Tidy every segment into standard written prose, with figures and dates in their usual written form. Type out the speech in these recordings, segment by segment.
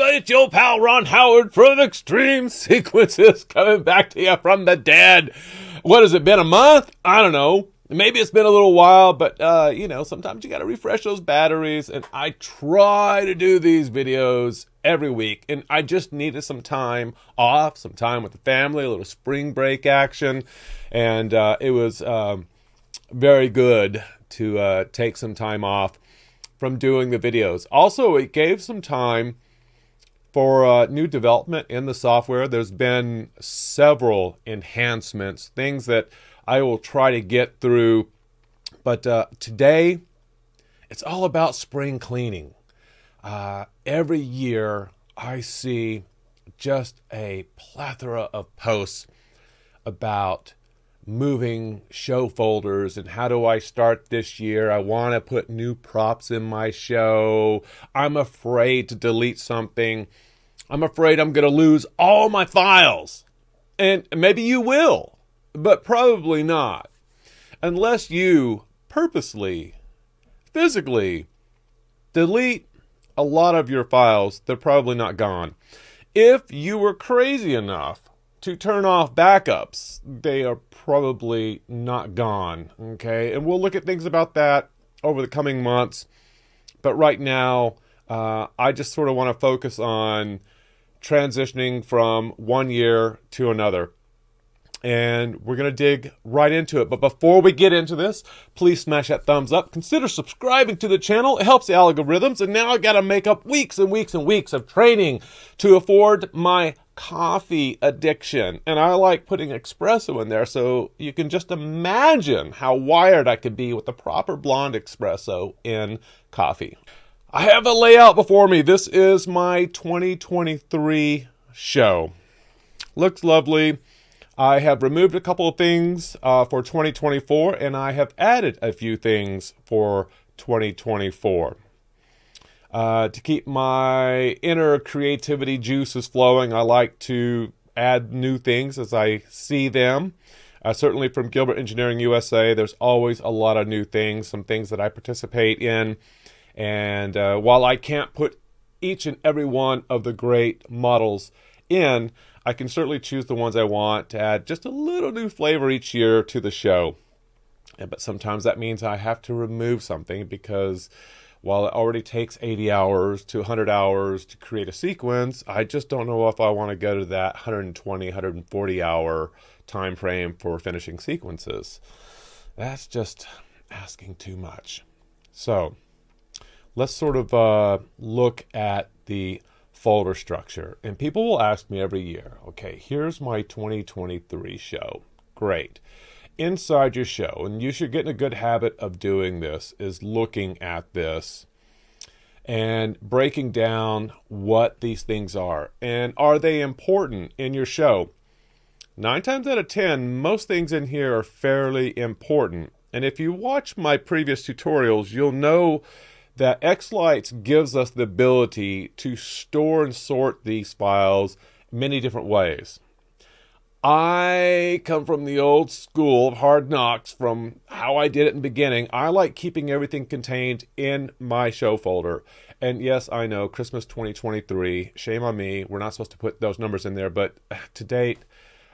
everybody, it's your pal Ron Howard from Extreme Sequences coming back to you from the dead. What has it been, a month? I don't know. Maybe it's been a little while, but sometimes you got to refresh those batteries, and I try to do these videos every week, and I just needed some time off, some time with the family, a little spring break action, and it was very good to take some time off from doing the videos. Also, it gave some time for new development in the software. There's been several enhancements, things that I will try to get through. But today, it's all about spring cleaning. Every year, I see just a plethora of posts about moving show folders and how do I start this year. I want to put new props in my show. I'm afraid to delete something. I'm afraid I'm going to lose all my files. And maybe you will, but probably not. Unless you purposely, physically delete a lot of your files, they're probably not gone. If you were crazy enough to turn off backups, they are probably not gone, okay? And we'll look at things about that over the coming months. But right now, I just sort of want to focus on transitioning from one year to another. And we're going to dig right into it. But before we get into this, please smash that thumbs up. Consider subscribing to the channel. It helps the algorithms. And now I got to make up weeks and weeks and weeks of training to afford my coffee addiction. And I like putting espresso in there, so you can just imagine how wired I could be with the proper blonde espresso in coffee. I have a layout before me. This is my 2023 show. Looks lovely. I have removed a couple of things for 2024, and I have added a few things for 2024. To keep my inner creativity juices flowing, I like to add new things as I see them. Certainly from Gilbert Engineering USA, there's always a lot of new things, some things that I participate in. And while I can't put each and every one of the great models in, I can certainly choose the ones I want to add just a little new flavor each year to the show. But sometimes that means I have to remove something because while it already takes 80 hours to 100 hours to create a sequence, I just don't know if I want to go to that 120, 140 hour time frame for finishing sequences. That's just asking too much. So let's sort of look at the folder structure. And people will ask me every year, okay, here's my 2023 show. Great. Inside your show, and you should get in a good habit of doing this, is looking at this and breaking down what these things are. And are they important in your show? 9 times out of 10, most things in here are fairly important. And if you watch my previous tutorials, you'll know that xLights gives us the ability to store and sort these files many different ways. I come from the old school of hard knocks from how I did it in the beginning. I like keeping everything contained in my show folder. And yes, I know, Christmas 2023, shame on me. We're not supposed to put those numbers in there, but to date,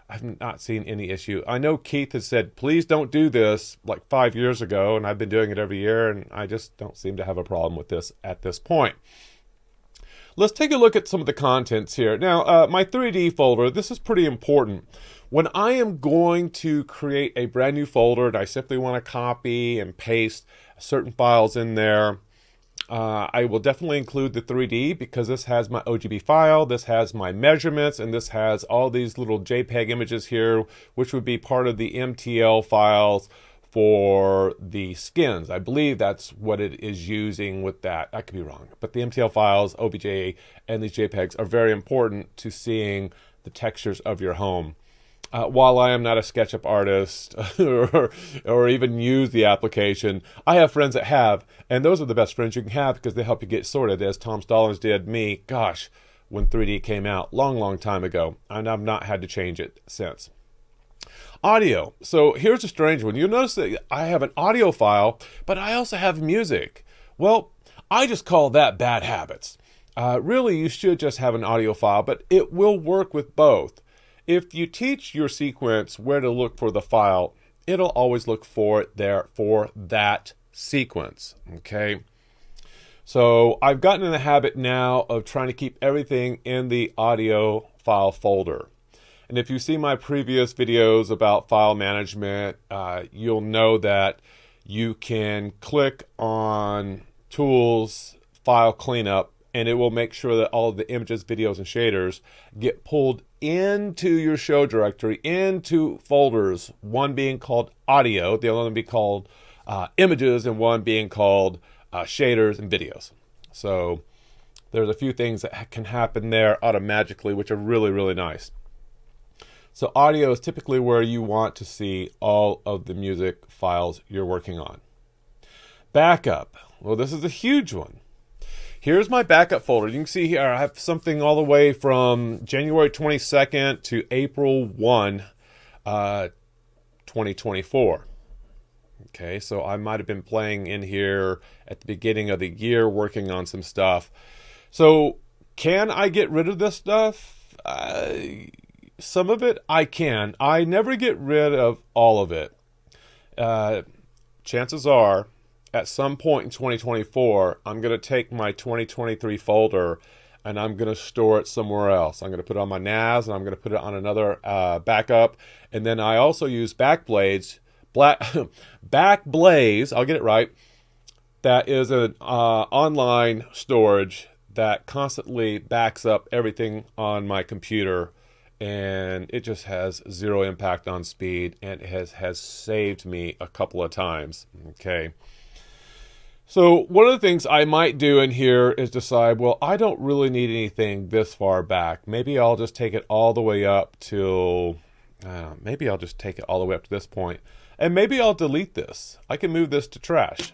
I've not seen any issue. I know Keith has said, please don't do this like 5 years ago, and I've been doing it every year, and I just don't seem to have a problem with this at this point. Let's take a look at some of the contents here. Now, my 3D folder, this is pretty important. When I am going to create a brand new folder and I simply want to copy and paste certain files in there, I will definitely include the 3D because this has my OGB file, this has my measurements, and this has all these little JPEG images here, which would be part of the MTL files for the skins. I believe that's what it is using with that. I could be wrong. But the MTL files, OBJ, and these JPEGs are very important to seeing the textures of your home. While I am not a SketchUp artist or even use the application, I have friends that have, and those are the best friends you can have because they help you get sorted, as Tom Stallings did me, gosh, when 3D came out, long time ago, and I've not had to change it since. Audio. So here's a strange one. You'll notice that I have an audio file, but I also have music. Well, I just call that bad habits. Really, you should just have an audio file, but it will work with both. If you teach your sequence where to look for the file, it'll always look for it there for that sequence, okay? So I've gotten in the habit now of trying to keep everything in the audio file folder. And if you see my previous videos about file management, you'll know that you can click on Tools, File Cleanup, and it will make sure that all of the images, videos, and shaders get pulled into your show directory, into folders, one being called audio, the other one being called images, and one being called shaders and videos. So there's a few things that can happen there automatically, which are really, really nice. So audio is typically where you want to see all of the music files you're working on. Backup. Well, this is a huge one. Here's my backup folder. You can see here I have something all the way from January 22nd to April 1, 2024. Okay, so I might have been playing in here at the beginning of the year working on some stuff. So can I get rid of this stuff? Some of it I can. I never get rid of all of it. Chances are, at some point in 2024, I'm going to take my 2023 folder and I'm going to store it somewhere else. I'm going to put it on my NAS and I'm going to put it on another backup. And then I also use Backblaze, I'll get it right. That is an online storage that constantly backs up everything on my computer, and it just has zero impact on speed, and it has saved me a couple of times. Okay. So one of the things I might do in here is decide, well, I don't really need anything this far back. Maybe I'll just take it all the way up till, maybe I'll just take it all the way up to this point. And maybe I'll delete this. I can move this to trash.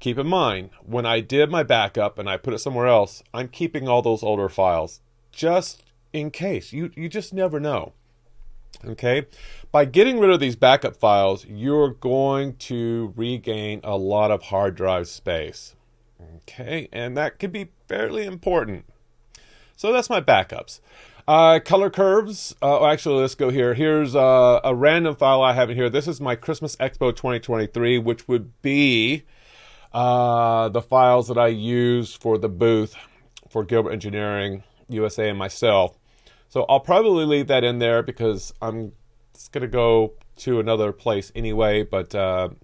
Keep in mind, when I did my backup and I put it somewhere else, I'm keeping all those older files just in case. You just never know. Okay, by getting rid of these backup files, you're going to regain a lot of hard drive space. Okay, and that could be fairly important. So that's my backups. Color curves. Actually, let's go here. Here's a random file I have in here. This is my Christmas Expo 2023, which would be the files that I use for the booth for Gilbert Engineering USA and myself. So I'll probably leave that in there because I'm just going to go to another place anyway, but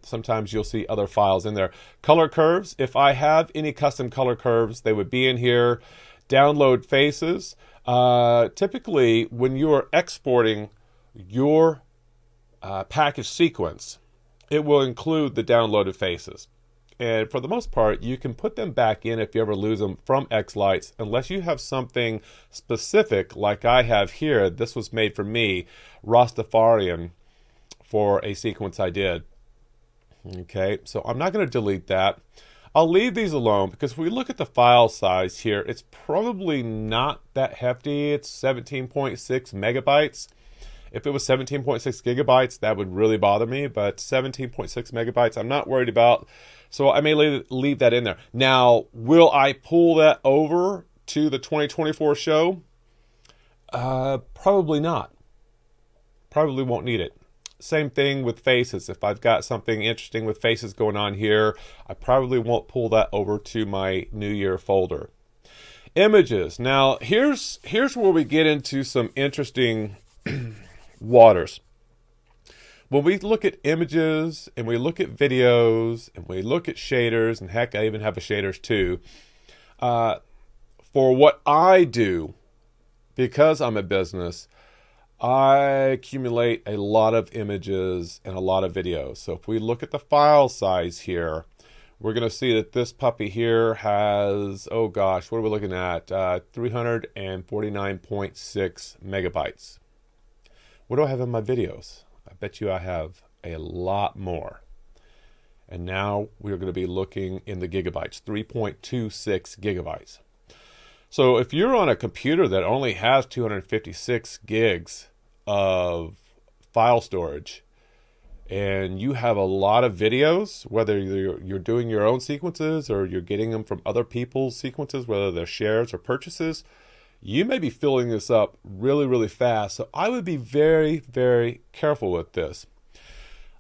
sometimes you'll see other files in there. Color curves. If I have any custom color curves, they would be in here. Download faces. Typically, when you are exporting your package sequence, it will include the downloaded faces. And for the most part, you can put them back in if you ever lose them from xLights, unless you have something specific like I have here. This was made for me, Rastafarian, for a sequence I did. Okay, so I'm not going to delete that. I'll leave these alone because if we look at the file size here, it's probably not that hefty. It's 17.6 megabytes. If it was 17.6 gigabytes, that would really bother me, but 17.6 megabytes, I'm not worried about. So I may leave that in there. Now, will I pull that over to the 2024 show? Probably not. Probably won't need it. Same thing with faces. If I've got something interesting with faces going on here, I probably won't pull that over to my New Year folder. Images. Now, here's where we get into some interesting waters. When we look at images and we look at videos and we look at shaders, and heck, I even have a shaders too, for what I do, because I'm a business, I accumulate a lot of images and a lot of videos. So if we look at the file size here, we're going to see that this puppy here has, oh gosh, what are we looking at? 349.6 megabytes. What do I have in my videos? I bet you I have a lot more. And now we're going to be looking in the gigabytes, 3.26 gigabytes. So if you're on a computer that only has 256 gigs of file storage, and you have a lot of videos, whether you're doing your own sequences or you're getting them from other people's sequences, whether they're shares or purchases, you may be filling this up really, really fast. So I would be very, very careful with this.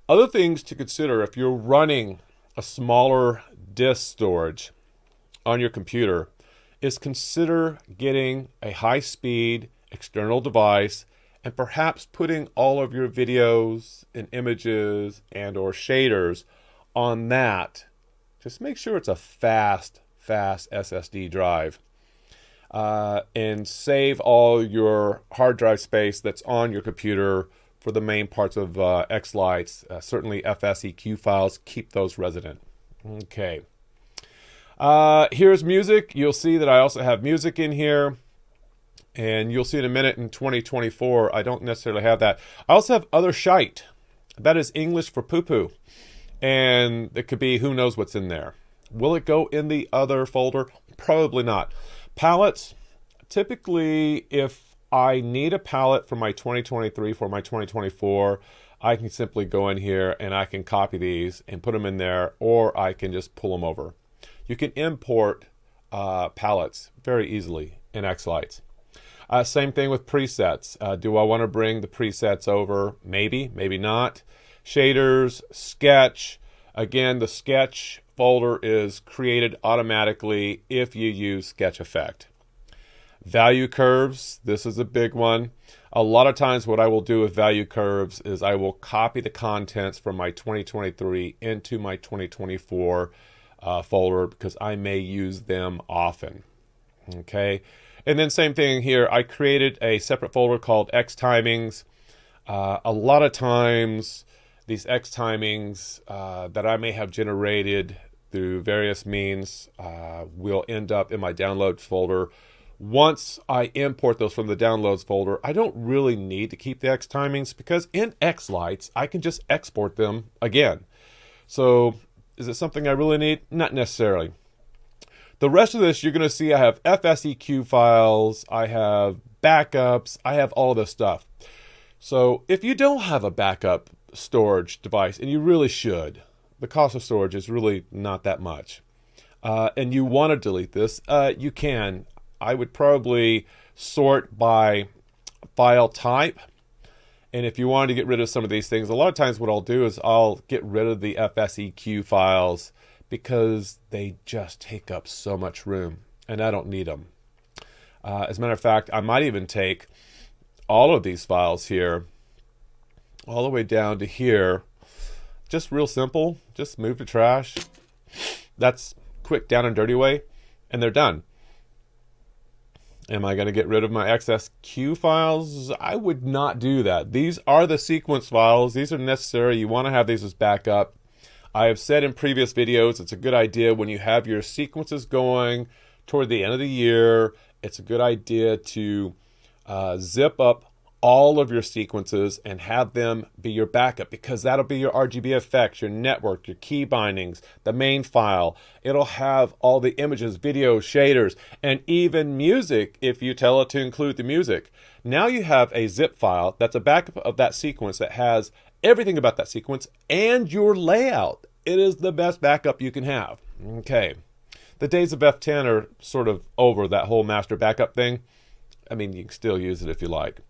Other things to consider if you're running a smaller disk storage on your computer is consider getting a high-speed external device and perhaps putting all of your videos and images and or shaders on that. Just make sure it's a fast SSD drive. And save all your hard drive space that's on your computer for the main parts of xLights. Certainly FSEQ files, keep those resident. Okay. Here's music. You'll see that I also have music in here. And you'll see in a minute in 2024, I don't necessarily have that. I also have other shite. That is English for poo-poo. And it could be who knows what's in there. Will it go in the other folder? Probably not. Palettes. Typically, if I need a palette for my 2023 for my 2024, I can simply go in here and I can copy these and put them in there, or I can just pull them over. You can import palettes very easily in xLights. Same thing with presets. Do I want to bring the presets over? Maybe, maybe not. Shaders, sketch. Again, the sketch folder is created automatically if you use Sketch Effect. Value curves. This is a big one. A lot of times what I will do with value curves is I will copy the contents from my 2023 into my 2024 folder because I may use them often. Okay. And then same thing here, I created a separate folder called X timings. A lot of times these X timings that I may have generated through various means will end up in my downloads folder. Once I import those from the downloads folder, I don't really need to keep the X timings because in xLights, I can just export them again. So is it something I really need? Not necessarily. The rest of this, you're going to see I have FSEQ files, I have backups, I have all this stuff. So if you don't have a backup storage device, and you really should, the cost of storage is really not that much, and you want to delete this, you can. I would probably sort by file type. And if you wanted to get rid of some of these things, a lot of times what I'll do is I'll get rid of the FSEQ files because they just take up so much room and I don't need them. As a matter of fact, I might even take all of these files here all the way down to here. Just real simple, just move to trash. That's quick down and dirty way, and they're done. Am I going to get rid of my XSQ files? I would not do that. These are the sequence files. These are necessary. You want to have these as backup. I have said in previous videos, it's a good idea when you have your sequences going toward the end of the year, it's a good idea to zip up all of your sequences and have them be your backup, because that'll be your RGB effects, your network, your key bindings, the main file. It'll have all the images, videos, shaders, and even music if you tell it to include the music. Now you have a zip file that's a backup of that sequence that has everything about that sequence and your layout. It is the best backup you can have. Okay. The days of F10 are sort of over, that whole master backup thing. I mean, you can still use it if you like.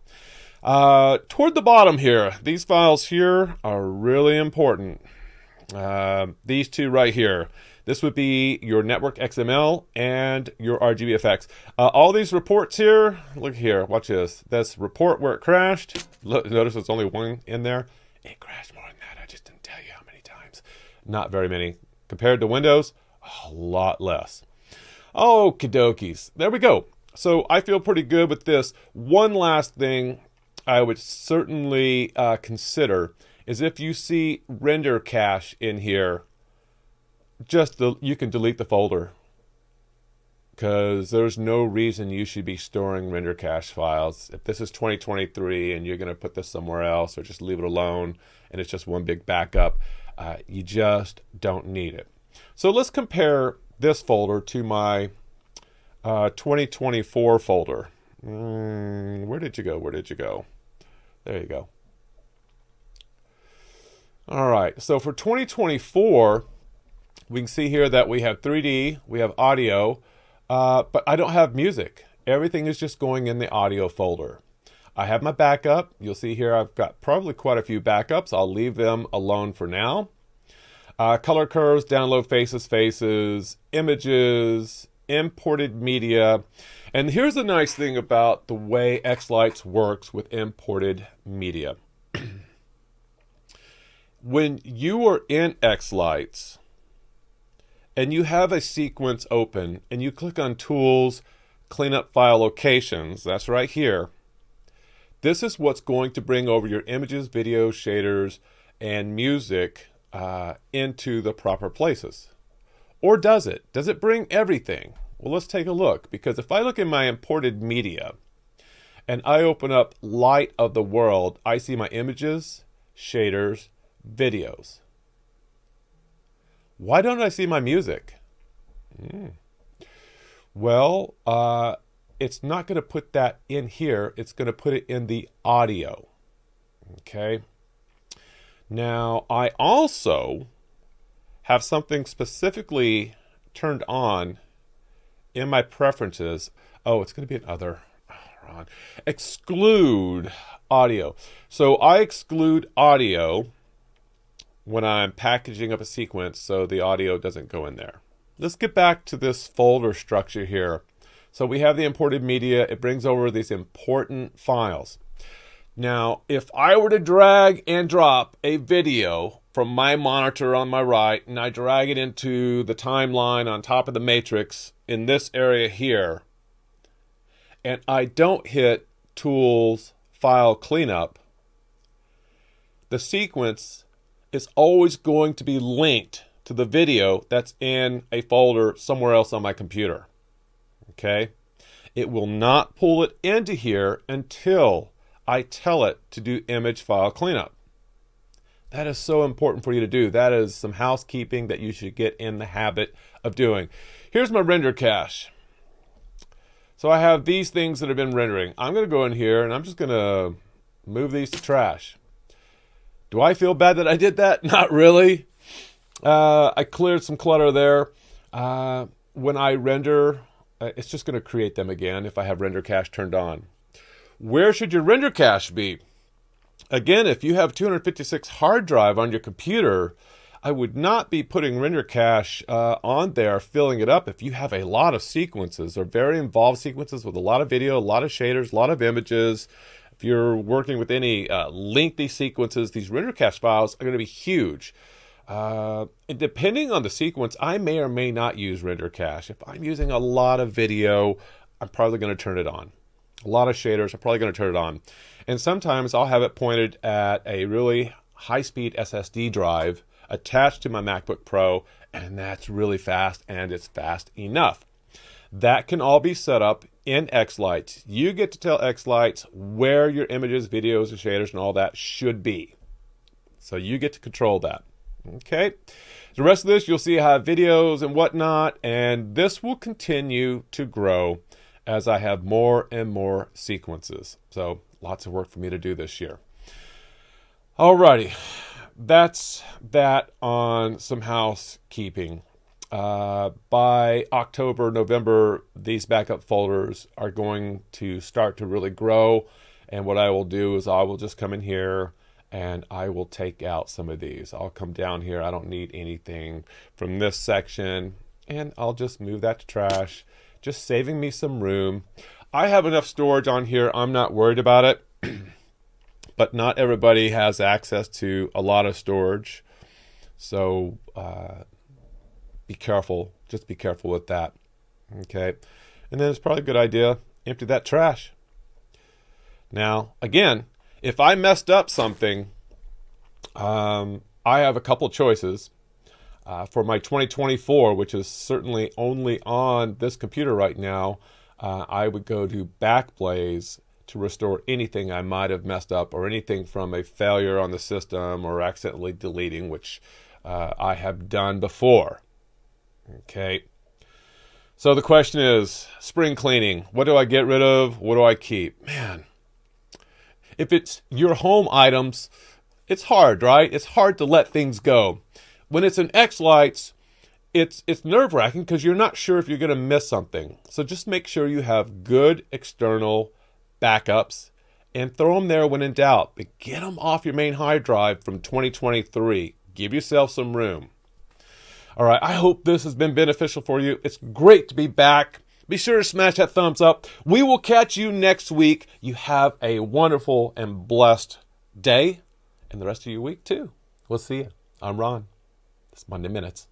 Toward the bottom here, these files here are really important. These two right here. This would be your network XML and your RGB effects. All these reports here, look here, watch this. This report where it crashed. Look, notice there's only one in there. It crashed more than that. I just didn't tell you how many times. Not very many. Compared to Windows, a lot less. Okie dokies. There we go. So I feel pretty good with this. One last thing I would certainly consider is if you see render cache in here, you can delete the folder, because there's no reason you should be storing render cache files. If this is 2023 and you're going to put this somewhere else, or just leave it alone and it's just one big backup, you just don't need it. So let's compare this folder to my 2024 folder. Where did you go? Where did you go? There you go. All right, so for 2024, we can see here that we have 3D, we have audio, but I don't have music. Everything is just going in the audio folder. I have my backup. You'll see here I've got probably quite a few backups. I'll leave them alone for now. Color curves, download faces, images, imported media. And here's the nice thing about the way xLights works with imported media. When you are in xLights and you have a sequence open and you click on Tools, Clean Up File Locations, that's right here. This is what's going to bring over your images, videos, shaders, and music into the proper places. Or does it? Does it bring everything? Well, let's take a look, because if I look in my imported media and I open up Light of the World, I see my images, shaders, videos. Why don't I see my music? Well, it's not going to put that in here. It's going to put it in the audio. Okay. Now, I also have something specifically turned on in my preferences. Oh, it's going to be another. Exclude audio. So I exclude audio when I'm packaging up a sequence so the audio doesn't go in there. Let's get back to this folder structure here. So we have the imported media. It brings over these important files. Now, if I were to drag and drop a video from my monitor on my right, and I drag it into the timeline on top of the matrix in this area here, and I don't hit Tools, File, Cleanup, the sequence is always going to be linked to the video that's in a folder somewhere else on my computer. Okay? It will not pull it into here until I tell it to do image file cleanup. That is so important for you to do. That is some housekeeping that you should get in the habit of doing. Here's my render cache. So I have these things that have been rendering. I'm going to go in here and I'm just going to move these to trash. Do I feel bad that I did that? Not really. I cleared some clutter there. When I render, it's just going to create them again if I have render cache turned on. Where should your render cache be? Again, if you have 256 hard drive on your computer, I would not be putting render cache on there, filling it up. If you have a lot of sequences or very involved sequences with a lot of video, a lot of shaders, a lot of images, if you're working with any lengthy sequences, these render cache files are going to be huge. And depending on the sequence, I may or may not use render cache. If I'm using a lot of video, I'm probably going to turn it on. A lot of shaders, I'm probably going to turn it on. And sometimes I'll have it pointed at a really high-speed SSD drive attached to my MacBook Pro, and that's really fast, and it's fast enough. That can all be set up in xLights. You get to tell xLights where your images, videos, and shaders and all that should be. So you get to control that. Okay. The rest of this, you'll see I have videos and whatnot, and this will continue to grow as I have more and more sequences. So lots of work for me to do this year. Alrighty, that's that on some housekeeping. By October, November, these backup folders are going to start to really grow. And what I will do is I will just come in here and I will take out some of these. I'll come down here. I don't need anything from this section, and I'll just move that to trash, just saving me some room. I have enough storage on here. I'm not worried about it. But not everybody has access to a lot of storage. So be careful. Just be careful with that. Okay. And then it's probably a good idea, empty that trash. Now, again, if I messed up something, I have a couple choices. For my 2024, which is certainly only on this computer right now, I would go to Backblaze to restore anything I might have messed up or anything from a failure on the system or accidentally deleting, which I have done before. Okay. So the question is, spring cleaning. What do I get rid of? What do I keep? Man, if it's your home items, It's hard, right? It's hard to let things go. When it's an xLights, it's nerve-wracking because you're not sure if you're going to miss something. So just make sure you have good external backups and throw them there when in doubt. But get them off your main hard drive from 2023. Give yourself some room. All right, I hope this has been beneficial for you. It's great to be back. Be sure to smash that thumbs up. We will catch you next week. You have a wonderful and blessed day and the rest of your week too. We'll see you. I'm Ron. It's Monday Minutes.